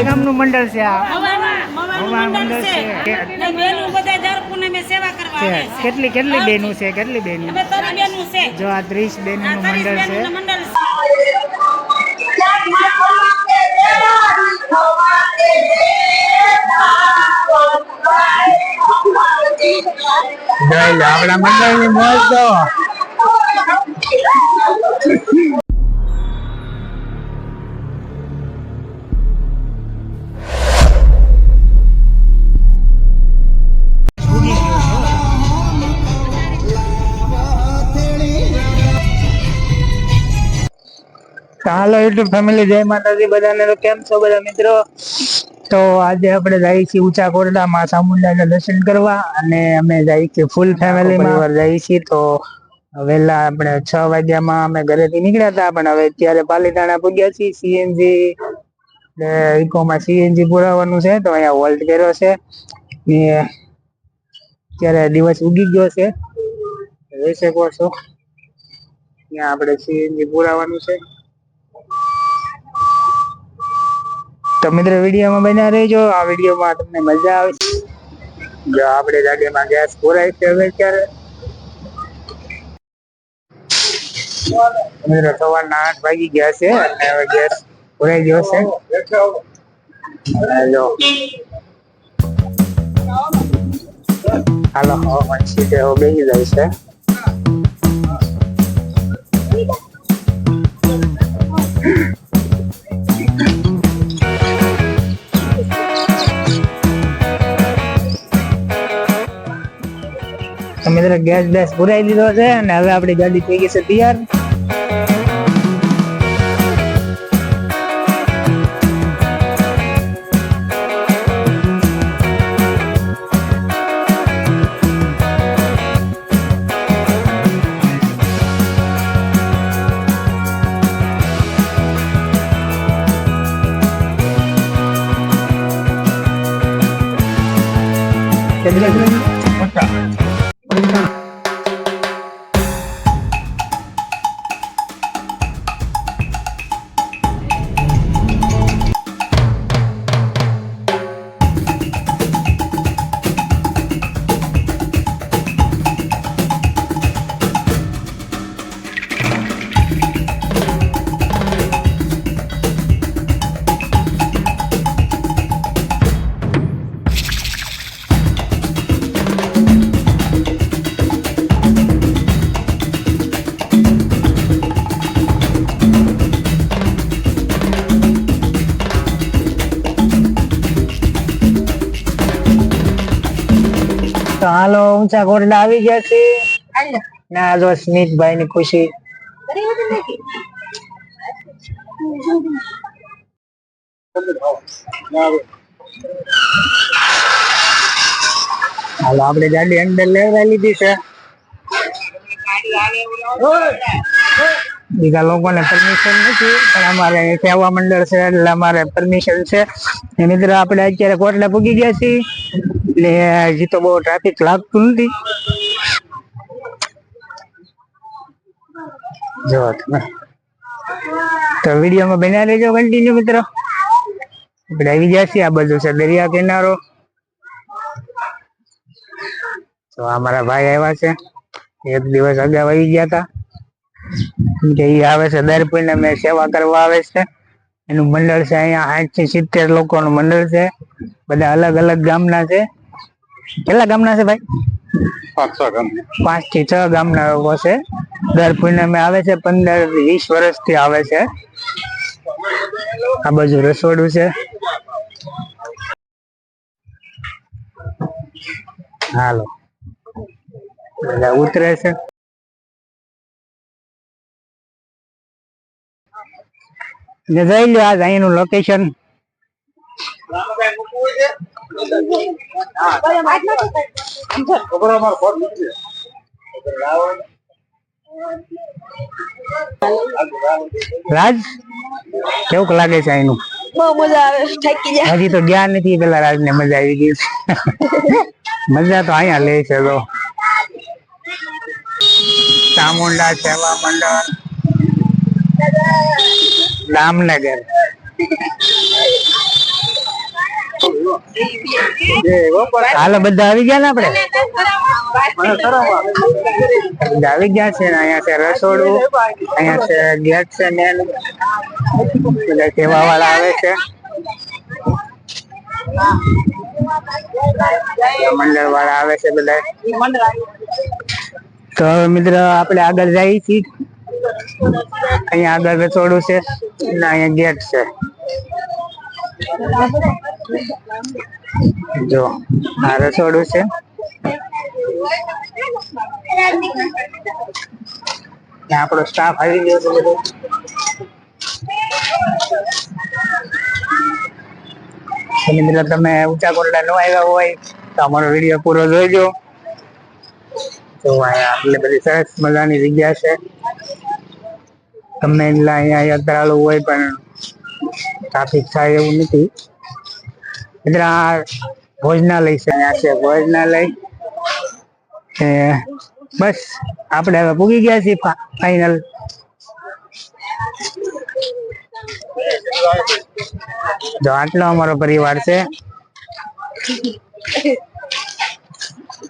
ગામનું મંડળ છે આ મંડળ છે કેટલી બેનું છે જો આ 30 બેનું મંડળ છે આપણા મંડળની મોજ તો હાલો યુટ્યુબ ફેમિલી, જય માતાજી બધાને। તો કેમ છો બધા મિત્રો? તો આજે આપણે જઈએ છીએ ઊંચા કોરડામાં ચામુંડાના દર્શન કરવા, અને અમે જઈએ છીએ ફૂલ ફેમિલીમાં જઈએ છીએ। તો વહેલા આપણે 6 વાગ્યામાં અમે ઘરેથી નીકળ્યા હતા, પણ હવે અત્યારે પાલીતાણા પૂગ્યા છીએ। સીએનજી ઇકોમાં સીએનજી પુરાવાનું છે, તો અહીંયા હોલ્ટ કર્યો છે ને અત્યારે દિવસ ઉગી ગયો છે, જોઈ શકો છો। ત્યાં આપણે સીએનજી પુરાવાનું છે। તો મિત્રો વિડીયોમાં બન્યા રહેજો, આ વિડીયોમાં તમને મજા આવશે। જો આપણે ગાડીમાં ગેસ પુરાય છે હવે અત્યારે મિત્રો સવારના 8 વાગી ગયા છે, અને હવે ગેસ પુરાઈ ગયો છે। હાલો સીધે બેસી જાય છે। મિત્રો ગેસ પુરાઈ દીધો છે, અને હવે આપણી ગાડી થઈ ગઈ છે તૈયાર। તો હાલો ઊંચા કોરડા આવી ગયા છે, ના જો સ્મિતભાઈ ની ખુશી હાલો આપણે ગાડી અંદર લેવા લીધી છે। બીજા લોકોને પરમિશન નથી, પણ અમારે સેવા મંડળ છે એટલે અમારે પરમિશન છે। મિત્રો આપણે અત્યારે કોટડા પૂગી ગયા છીએ, એટલે હજી તો બહુ ટ્રાફિક લાગતું નથી। જો તમે તો વિડીયોમાં બન્યા રહેજો કન્ટિન્યુ મિત્રો। આપણે આવી ગયા છીએ, આ બધું છે દરિયા કિનારો। તો અમારા ભાઈ આવ્યા છે, એક દિવસ અગાઉ આવી ગયા હતા, કે એ આવે છે દર પૂનમે સેવા કરવા આવે છે। એનું મંડળ છે અહીંયા 60 થી 70 લોકોનું મંડળ છે, બધા અલગ અલગ ગામના છે। કેટલા ગામના છે ભાઈ? 5 થી 6 ગામના લોકો છે, દર પૂનમે આવે છે, 15-20 વર્ષથી આવે છે। આ બાજુ રસોડું છે, હાલો બધા ઉતરે છે। જોઈ લો આજ અહીંનું લોકેશન। રાજ કેવું લાગે છે અહીંનું? બહુ મજા આવે, થાકી જાય। હજી તો ગયા નથી, પેલા રાજ ને મજા આવી ગઈ। મજા તો અહીંયા લે છે। તો ચામુંડા સેવા મંડળ દામનગર. હાલો બધા આવી ગયા ને આપડે આવી ગયા છે ને. અહીંયા છે રસોડું, અહીંયા છે ગેટ છે મેન, બધા સેવા વાળા આવે છે, મંડળ વાળા આવે છે બધા. તો હવે મિત્રો આપણે આગળ જઈએ છીએ. અહીંયા આગળ રસોડું છે ને અહીંયા ગેટ છે. જો આ રસોડું છે, આપણો સ્ટાફ આવી ગયો છે બધો. મિત્રો તમે ઊંચા કોરડા ન આવ્યા હોય તો અમારો વિડીયો પૂરો જોઈજો. તો અહીંયા એટલે બધી સરસ મજાની જગ્યા છે. તમને એટલે અહીંયા યાત્રાળુ હોય પણ ટ્રાફિક થાય એવું નથી. એટલે આ ભોજનાલય છે, અહીંયા છે ભોજનાલય. બસ આપણે હવે પૂગી ગયા છીએ ફાઈનલ. જો આટલો અમારો પરિવાર છે.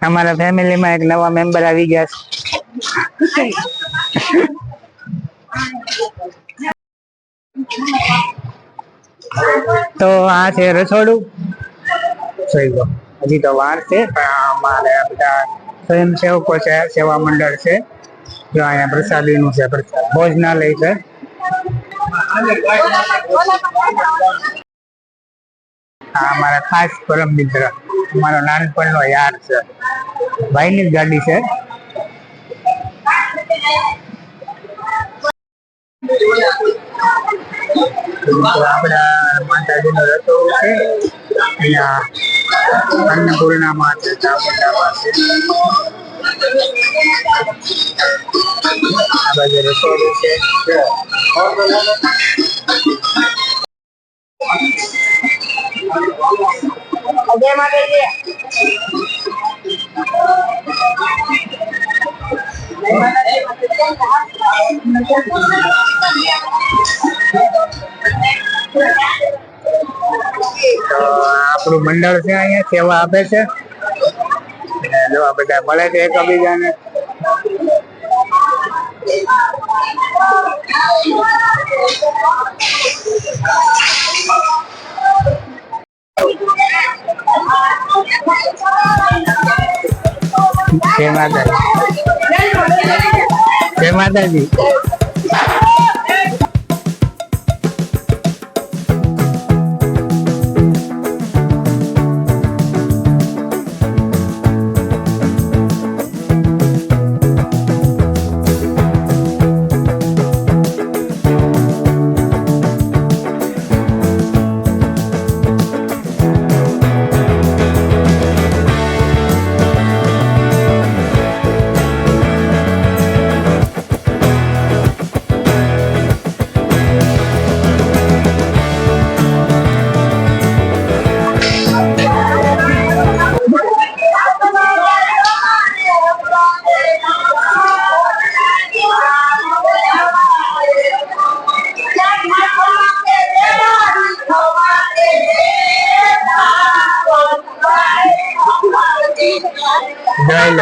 અમારા ફેમિલીમાં એક નવા મેમ્બર આવી ગયા છે. તો આ છે રસોડું. હજી તો વાર છે પણ અમારે બધા સ્વયંસેવકો છે, સેવા મંડળ છે. જો અહીંયા પ્રસાદી નું છે, ભોજનાલય છે. આ અમારા ખાસ પરમ મિત્ર, અમારો નાનપણનો યાર છે. ભાઈની જ ગાડી છે. આપડા માતાજીનો રસોડું છે. અહીંયા અન્નપૂર્ણામાં છે, ચામુંડામાં છે. આ બાજુ રસોડું છે. તો આપણું મંડળ છે, અહીંયા સેવા આપે છે. જો આ બધા મળે છે એકબીજાને. જય માતાજી, જય માતાજી.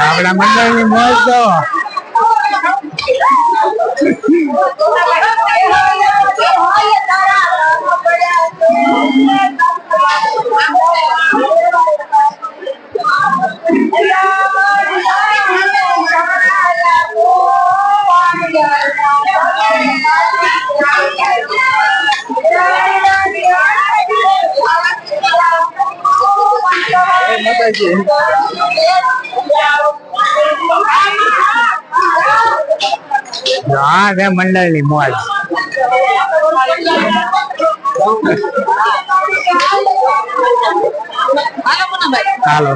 આપણા મંડળની મોજ તો હા છે મંડળની મોજ. હાલો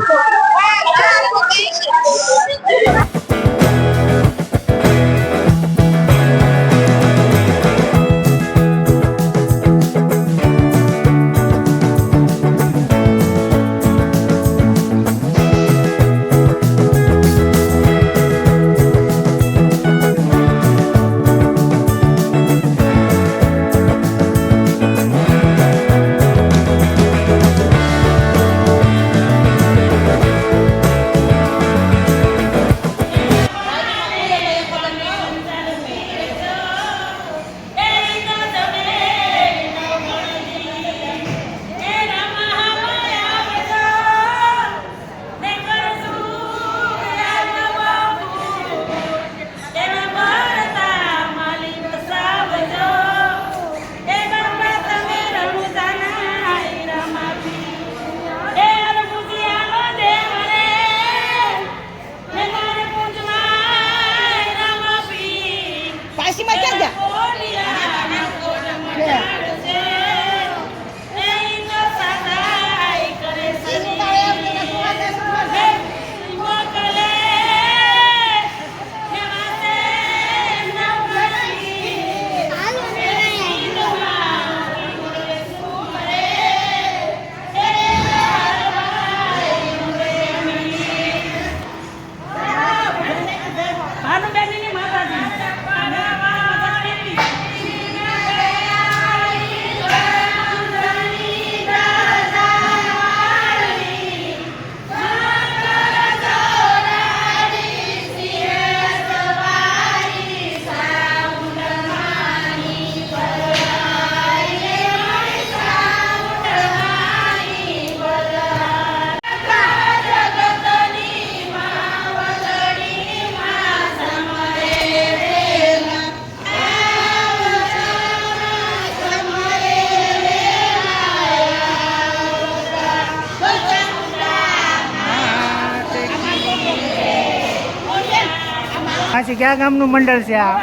પછી ક્યાં ગામનું મંડળ છે આ?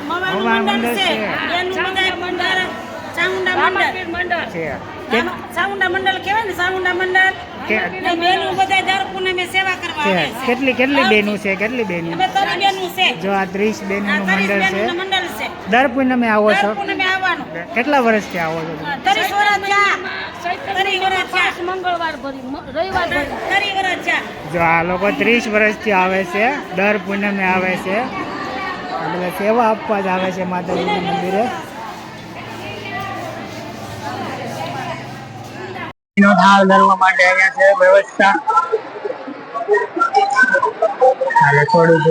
મવાનું મંડળ છે એનું બધાય મંડળ ચામુંડા મંડળ છે ચામુંડા મંડળ કહેવાય ને ચામુંડા મંડળ ને બેનું બધાય દર પૂનમે સેવા કરવા આવે છે કેટલી બેનું છે? કેટલી બેનું? અમે તરી બેનું છે જો આ 30 બેનનું મંડળ છે. મંડળ છે દર પૂનમે આવો છો? દર પૂનમે આવવાનું. કેટલા વર્ષથી આવો છો? 30 વર્ષ થયા. 30 વર્ષ થયા. મંગળવાર ભરી રવિવાર ભરી 30 વર્ષ થયા. જો આ લોકો 30 વર્ષથી આવે છે, દર પૂનમે આવે છે, એટલે સેવા આપવા જ આવે છે માતાજીના મંદિરે. થાળ ધરવા માટે અહીંયા છે વ્યવસ્થા. હાલે થોડું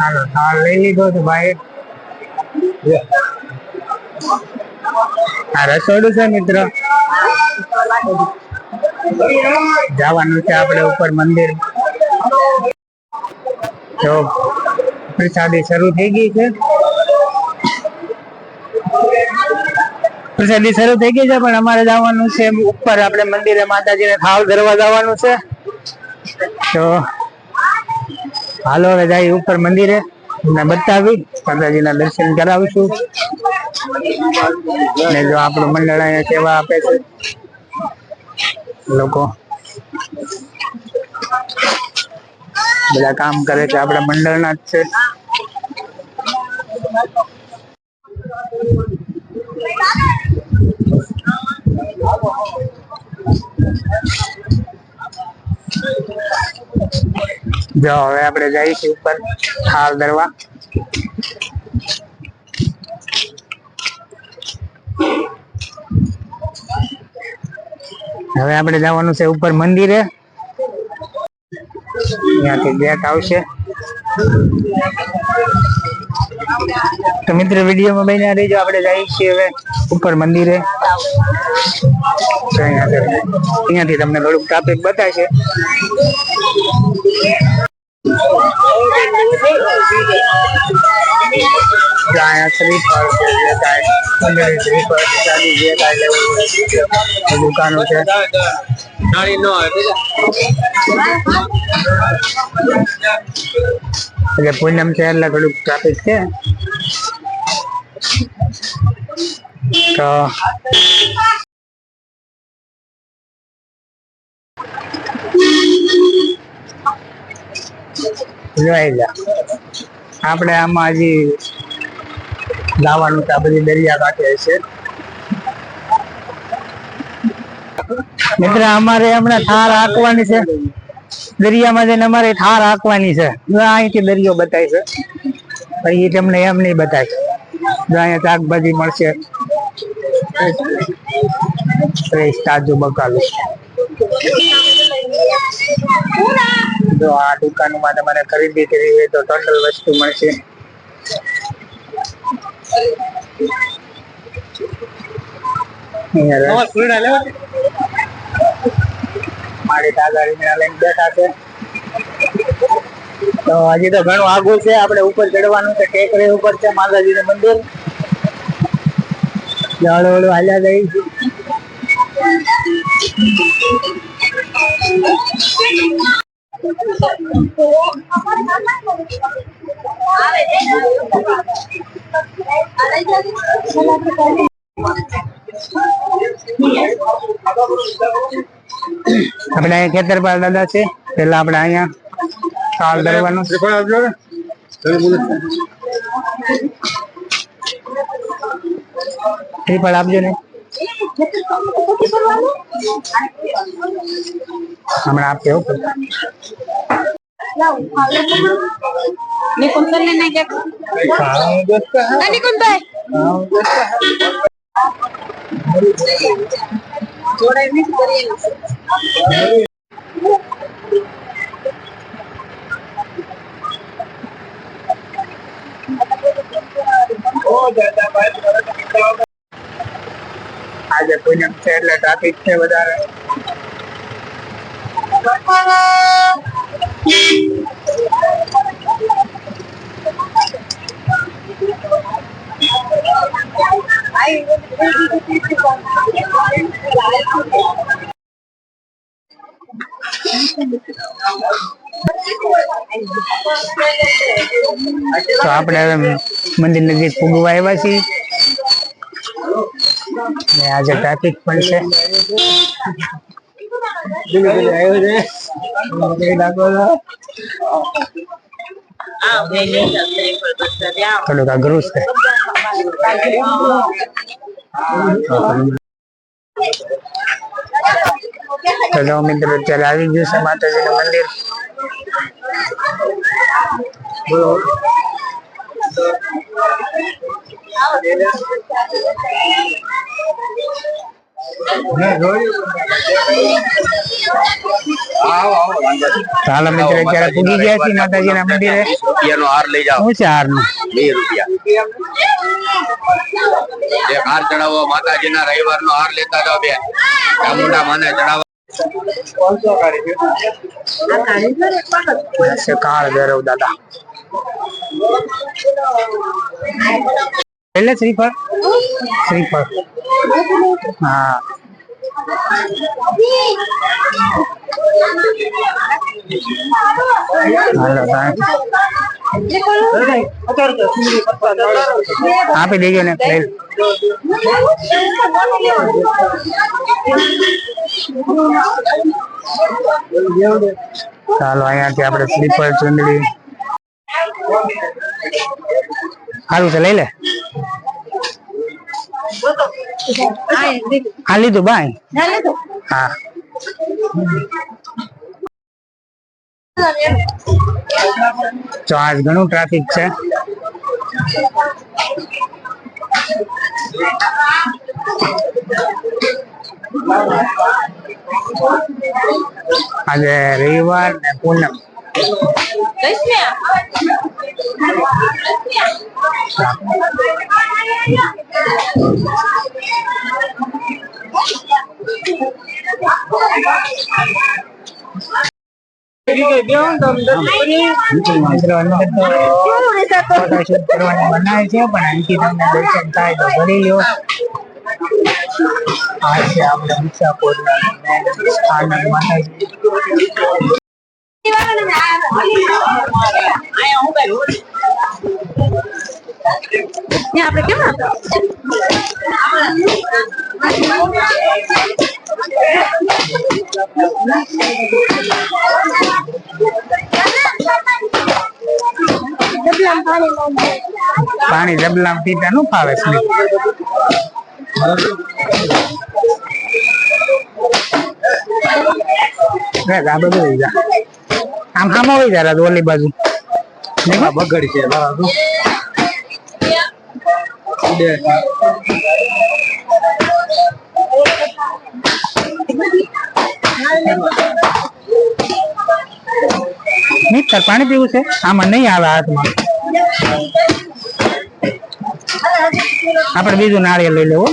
હાલો થાળ લઈ લીધો તો ભાઈ. આ રસોડું છે મિત્ર. જવાનું છે આપણે ઉપર મંદિર. તો પ્રસાદી શરૂ થઈ ગઈ છે. પ્રસાદી શરૂ થઈ ગઈ છે પણ અમારે જવાનું છે ઉપર આપણે મંદિરે માતાજીને થાળ ધરવા જવાનું છે. તો હાલો હવે જાય ઉપર મંદિરે, તમને બતાવી માતાજીના દર્શન કરાવીશું. ને જો આપણું મંડળ અહીંયા સેવા આપે છે લોકો, બધા કામ કરે છે આપણા મંડળના જ છે. જો હવે આપણે જઈશું ઉપર થાળ ધરવા. હવે આપણે જવાનું છે ઉપર મંદિરે. ત્યાંથી ગેટ આવશે. તો મિત્ર વિડીયોમાં બન્યા રહીજો. આપણે જઈએ છીએ હવે ઉપર મંદિરે. અહીંયાથી તમને થોડુંક ટ્રાફિક બતાવશે. દુકાનો છે. એટલે પૂનમ છે એટલે થોડુંક ટ્રાફિક છે. તો જોઈ જા આપણે આમાં હજી લાવવાનું છે. આ બધી દરિયા કાંઠે છે મિત્ર. અમારે હમણાં થાર હાંકવાની છે દરિયામાં જઈને. અમારે થાર હાંકવાની છે. અહીંથી દરિયો બતાય છે પણ એ તમને એમ નહીં બતાય. જો અહીંયા શાકભાજી મળશે ફ્રેશ તાજું બકાલું. જો આ દુકાનમાં તમારે ખરીદી કરવી હોય તો ટોટલ વસ્તુ મળશે. મારી તાગાડી લઈને બેઠા છે. તો હજી તો ઘણું આગું છે. આપણે ઉપર ચડવાનું છે. ટેકરી ઉપર છે માતાજીનું મંદિર. હળુ હળુ હાલ્યા જઈ. આપણે અહીંયા ખેતરપાલ દાદા છે. પેલા આપણે અહીંયા થાળ ધરવાનું. ત્રિપળ આપજો ને. હમણાં આપજો. આજે પૂનમ છે એટલે ટ્રાફિક છે વધારે. તો આપણે હવે મંદિર નજીક પૂગવા આવ્યા છીએ ને આજે ટ્રાફિક પણ છે. થોડુંક અઘરું છે. તો મિત્રો અત્યારે આવી ગયું છે માતાજીનું મંદિર. ચાલો મિત્રો અત્યારે પૂગી ગયા છીએ માતાજીના મંદિરે. રૂપિયાનો હાર લઈ જાઓ. શું છે હારનું? 2 રૂપિયા. એક હાર ચડાવો માતાજીના રવિવારનો હાર લેતા જાઓ બેન. ચામુંડા માને ચડાવો. કાળ ભૈરવ દાદા એટલે શ્રીફળ હા. આપી દેજો ને ચાલો અહીંયાથી આપણે સ્લીપર ચુંદડી સારું છે લઈ લે. હા લીધું બાય. હા તો આજ ઘણું ટ્રાફિક છે. આજે રવિવાર ને પૂનમ. બનાવે છે પણ અહીંથી તમને દર્શન થાય તો કરી લો. આ છે આપણે ઈચ્છાપુરના સ્થાનક માતાજી. આપણે કેમ પાણી જબલામ પીતા નું ફાવે છે. આ બધું આમ આમ હોય જરા ઓલી બાજુ બગડ છે. મિત્ર પાણી પીવું છે આમાં નહીં આવે હાથમાં. આપણે બીજું નાળિયેર લઈ લેવું.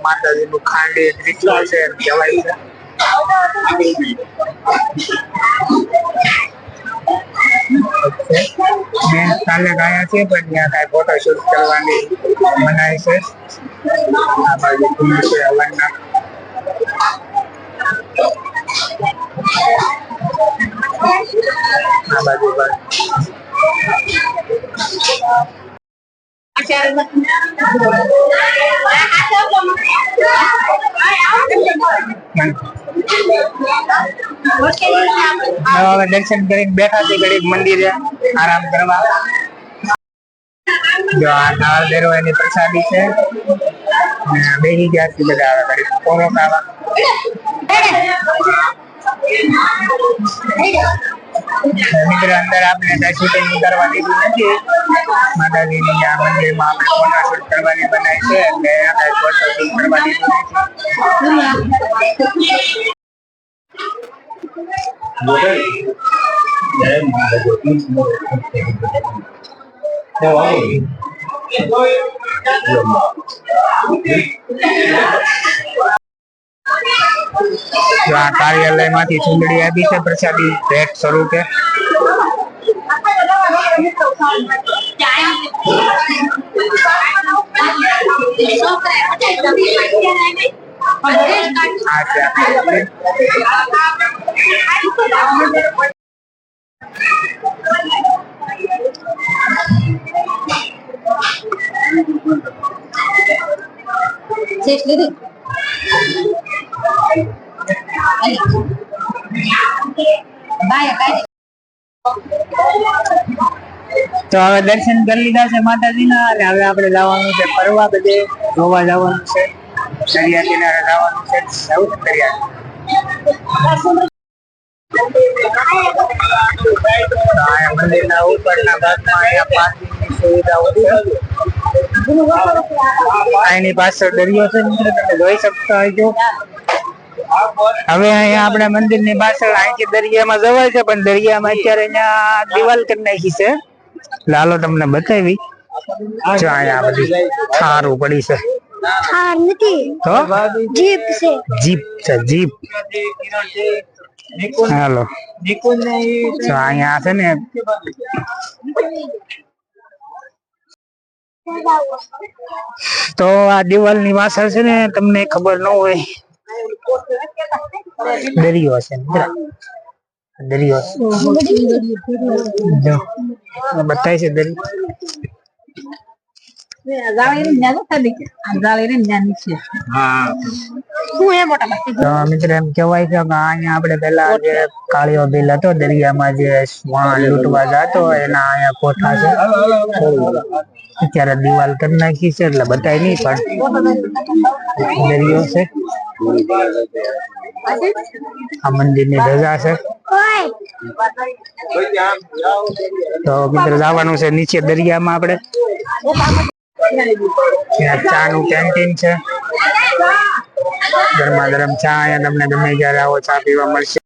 માતાજી નું ખાંડી ત્રિશુલ છે કહેવાય છે. મેં કાલે ગયા છે પણ ત્યાં કઈ ફોટોશૂટ કરવાની મનાય છે. આ બાજુ કુંડ છે હવનના. આ બાજુ પણ હવે દર્શન કરીને બેઠા છે ઘડીક મંદિરે આરામ કરવા. જો આ નાળ દેરવાની પ્રસાદી છે. બેસી ગયા છે બધા હવે ઘડીક પોરો ખાવા. મિત્ર અંદર આપણે શૂટિંગ કરવા દીધું નથી. માતાજીની આ મંદિરમાં આપણે ફોટો શૂટ કરવાની બનાવી છે એટલે આપણે ફોટો શૂટ કરવા દીધું નથી. આ કાર્યાલય માંથી ચૂંદડી આપી છે પ્રસાદી ભેટ સ્વરૂપે. તો હવે દર્શન કરી લીધા છે માતાજીના અને હવે આપણે જવાનું છે ફરવા, બધે જોવા જવાનું છે, દરિયા કિનારે જવાનું છે. જવું છે દરિયા મંદિરના ઉપરના ભાગમાં અહીંયા પાર્કિંગની સુવિધાઓ છે. એની પાછળ દરિયો છે મિત્રો, તમે જોઈ શકતા હોય. હવે અહીંયા આપણા મંદિરની પાછળ અહીંથી દરિયામાં જવાય છે, પણ દરિયામાં અત્યારે અહીંયા દિવાલ કરી નાખી છે. લાલો તમને બતાવી. જો અહીંયા બધી થારું પડી છે. થાર નથી તો જીપ છે. જીપ છે, જીપ. હાલો તો અહીંયા છે ને તો આ દિવાલ ની પાછળ છે ને તમને ખબર ન હોય દરિયો છે. દરિયો જો બતાય છે દરિયો. મિત્ર એમ કેવાય છે કે અહીંયા આપણે પેલા જે કાળિયો બિલ હતો દરિયામાં જે વાણ લૂંટવા જતો એના અહીંયા કોઠા છે. અત્યારે દિવાલ કરી નાખી છે એટલે બતાય નહીં, પણ દરિયો છે. આ મંદિરની ધજા છે. તો મિત્ર જવાનું છે નીચે દરિયામાં આપણે. ચા નું કેન્ટીન છે. ગરમા ગરમ ચા અહીંયા તમને ગમે ત્યારે આવો ચા પીવા મળશે.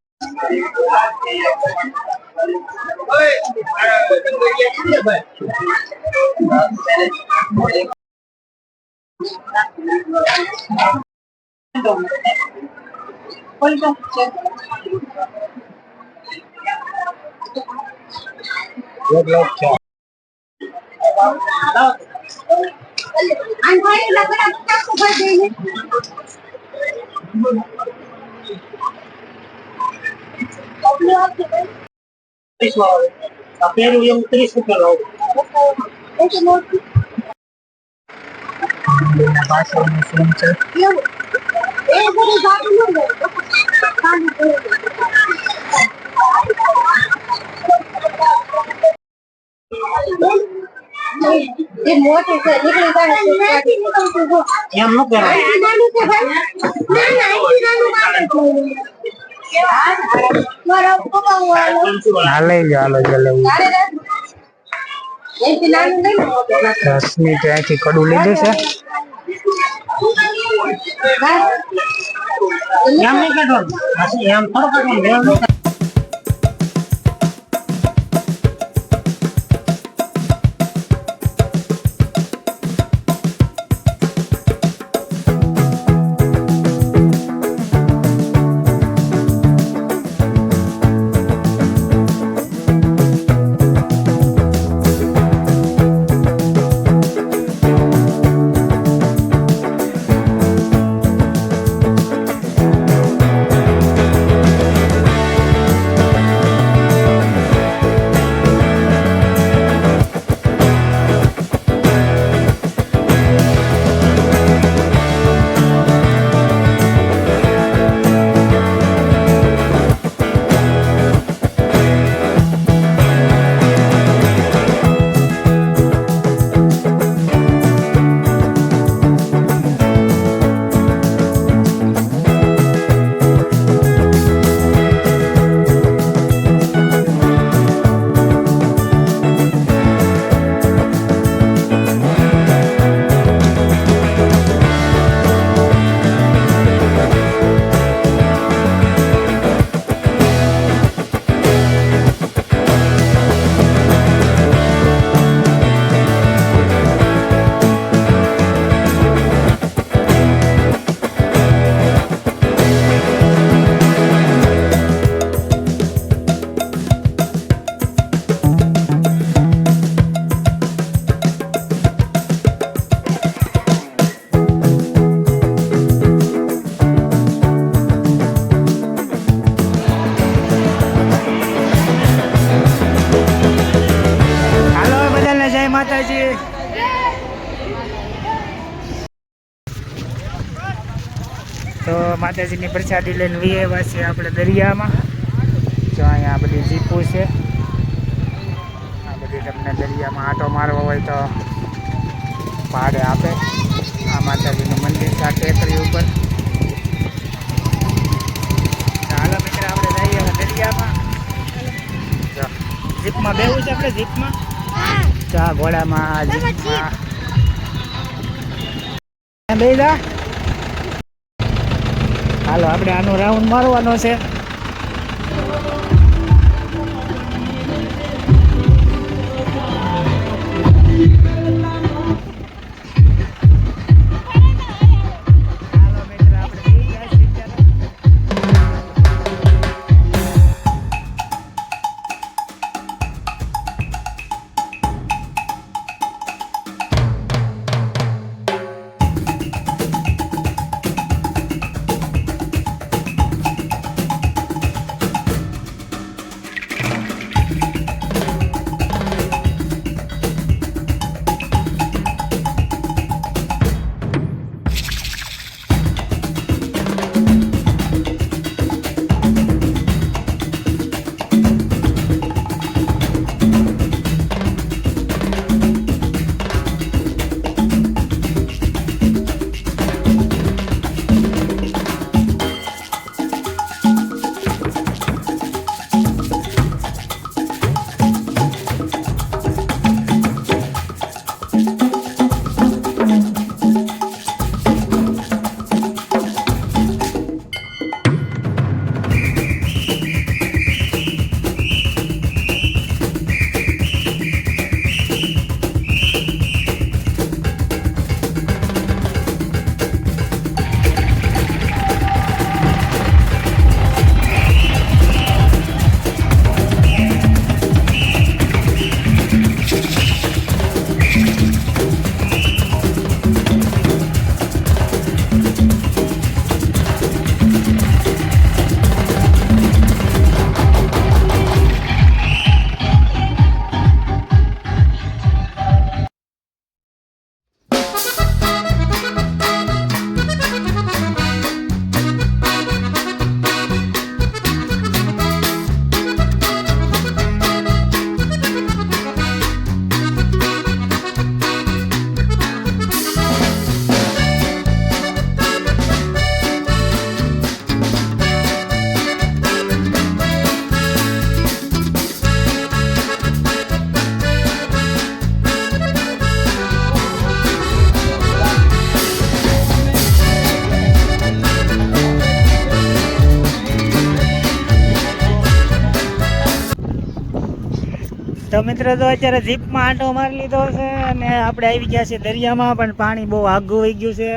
રસની ત્યાંથી કડું લીધું છે. તો માતાજીની પ્રસાદી લઈને વીએ છે આપણે દરિયામાં. જો અહીંયા બધી જીપો છે, આ બધી તમને દરિયામાં આંટો મારવો હોય તો ભાડે આપે. આ માતાજીનું મંદિર છે આ ટેકરી ઉપર. ચાલો મિત્ર આપણે જઈએ હવે દરિયામાં. જો જીપમાં બેવું છે આપણે, જીપમાં ચા ઘોડામાં જીપમાં બે જા. હાલો આપણે આનો રાઉન્ડ મારવાનો છે. તો મિત્રો તો અત્યારે જીપમાં આંટો મારી લીધો છે અને આપણે આવી ગયા છે દરિયામાં, પણ પાણી બહુ આઘું વહી ગયું છે.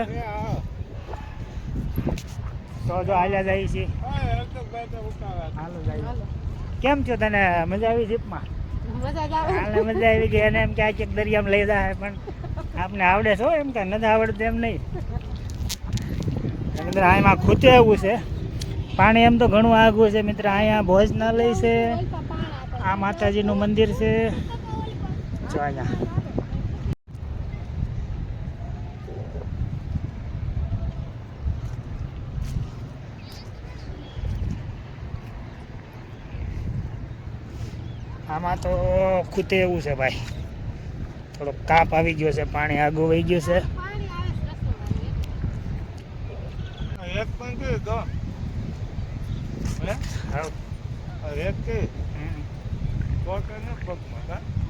તો જો હાલ્યા જાય છે. હાલો જાય. કેમ છો તને? મજા આવી જીપમાં? મજા આવી ગઈ. અને એમ કે આ દરિયામાં લઈ જાય, પણ આપને આવડે છો એમ કે નથી આવડતું એમ નહીં. મિત્ર આમાં ખૂતે એવું છે પાણી, એમ તો ઘણું આઘું છે મિત્ર. અહીંયા ભોજનાલય છે, આ માતાજીનું મંદિર છે. જો અહીંયા આમાં તો ખૂતે એવું છે ભાઈ, થોડોક કાપ આવી ગયો છે, પાણી આગું વહી ગયું છે.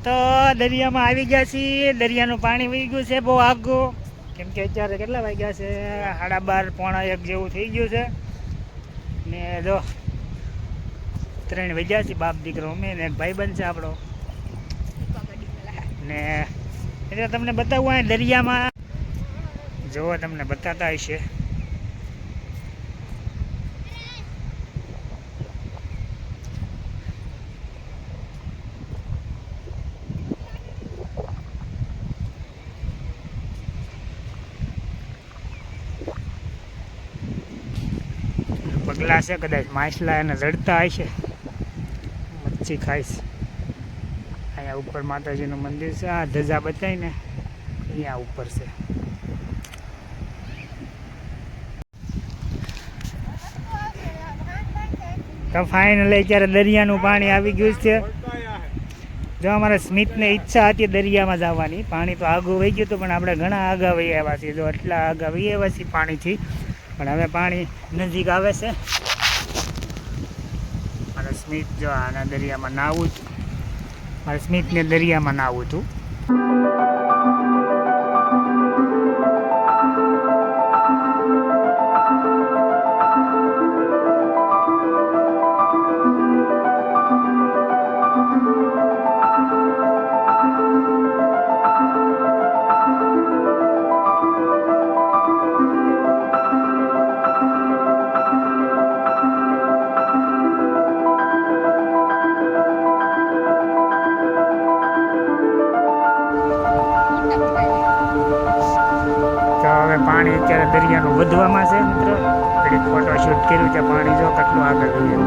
તો દરિયામાં આવી ગયા છીએ. દરિયાનું પાણી વહી ગયું છે બહુ આગું, કેમ કે અત્યારે કેટલા વાગ્યા છે? 12:30 પોણા 1 જેવું થઈ ગયું છે. ને જો 3 વાગ્યા છે. બાપ દીકરો અમે ને એક ભાઈબંધ છે આપણો. ને એટલે તમને બતાવું આ દરિયામાં, જો તમને બતાતા હશે. પગલા છે, કદાચ માછલા એને રડતા હશે, મચ્છી ખાઈશ. અહીંયા ઉપર માતાજીનું મંદિર છે, આ ધજા બતાવીને અહીંયા ઉપર છે. તો ફાઇનલી અત્યારે દરિયાનું પાણી આવી ગયું છે. જો અમારા સ્મિતને ઈચ્છા હતી દરિયામાં જવાની, પાણી તો આગું વહી ગયું હતું પણ આપણે ઘણા આગા વહી આવ્યા છીએ. જો એટલા આગા વહી આવ્યા છીએ પાણીથી, પણ હવે પાણી નજીક આવે છે. મારા સ્મિત જો આના દરિયામાં નાવું જ, મારા સ્મિતને દરિયામાં નાવું હતું. પાણી અત્યારે દરિયાનું વધવામાં છે મિત્રો. ઘડીક ફોટોશૂટ કર્યું છે. પાણી જો કેટલું આગળ ગયું.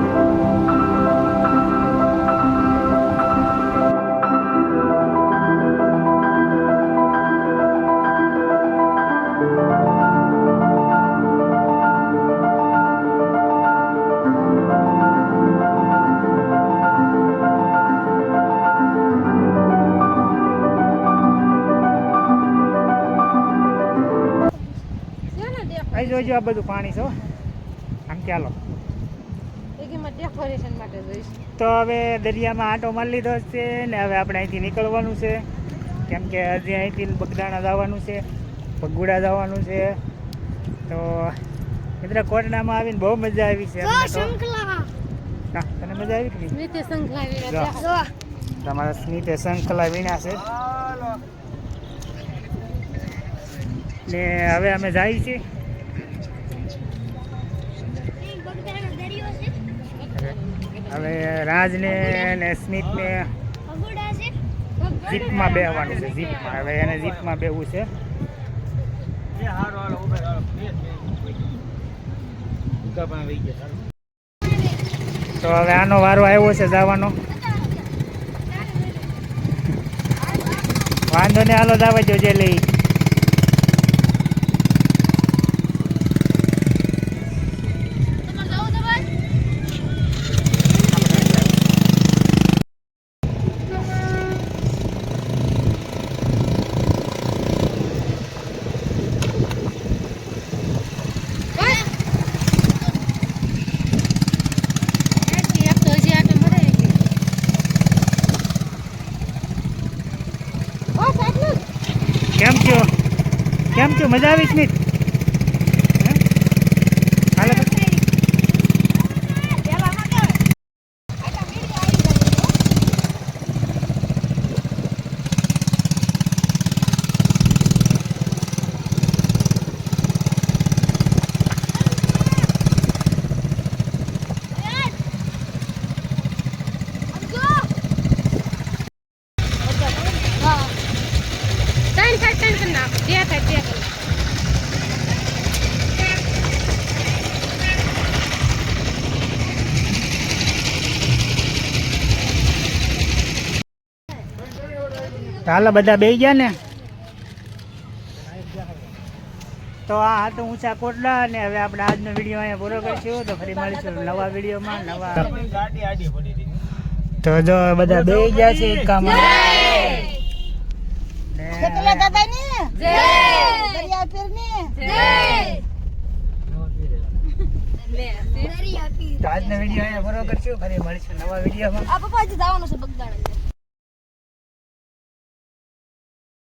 અહીં જોઈજો આ બધું પાણી છો. આમ ચાલો તો હવે દરિયામાં આંટો મારી લીધો છે ને હવે આપણે અહીંથી નીકળવાનું છે. કેમ કે હજી અહીંથી બગદાણા જવાનું છે, પગુડા જવાનું છે. તો મિત્ર કોટડામાં આવીને બહુ મજા આવી છે. તને મજા આવી કે તમારા સ્મિતે શંખલા વીણા છે ને હવે અમે જઈએ છીએ. હવે રાજને ને સ્મિતને જીપમાં બેસવાનું છે. જીપમાં હવે એને જીપમાં બેસવું છે. તો હવે આનો વારો આવ્યો છે જવાનો. વાંધો ને હાલો જવા જો જે લઈ. કેમ છો મજા આવી સ્મિત? હાલો બધા બેસી ગયા ને. તો આ હતું ઊંચા કોટડા અને હવે આપણે આજનો વિડીયો અહીંયા પૂરો કરીશું. તો ફરી મળીશું નવા વિડીયોમાં નવા. તો જો બધા બેસી ગયા છે એકામાં. આજનો વિડીયો અહીંયા પૂરો કરીશું. ફરી મળીશું નવા વિડીયોમાં.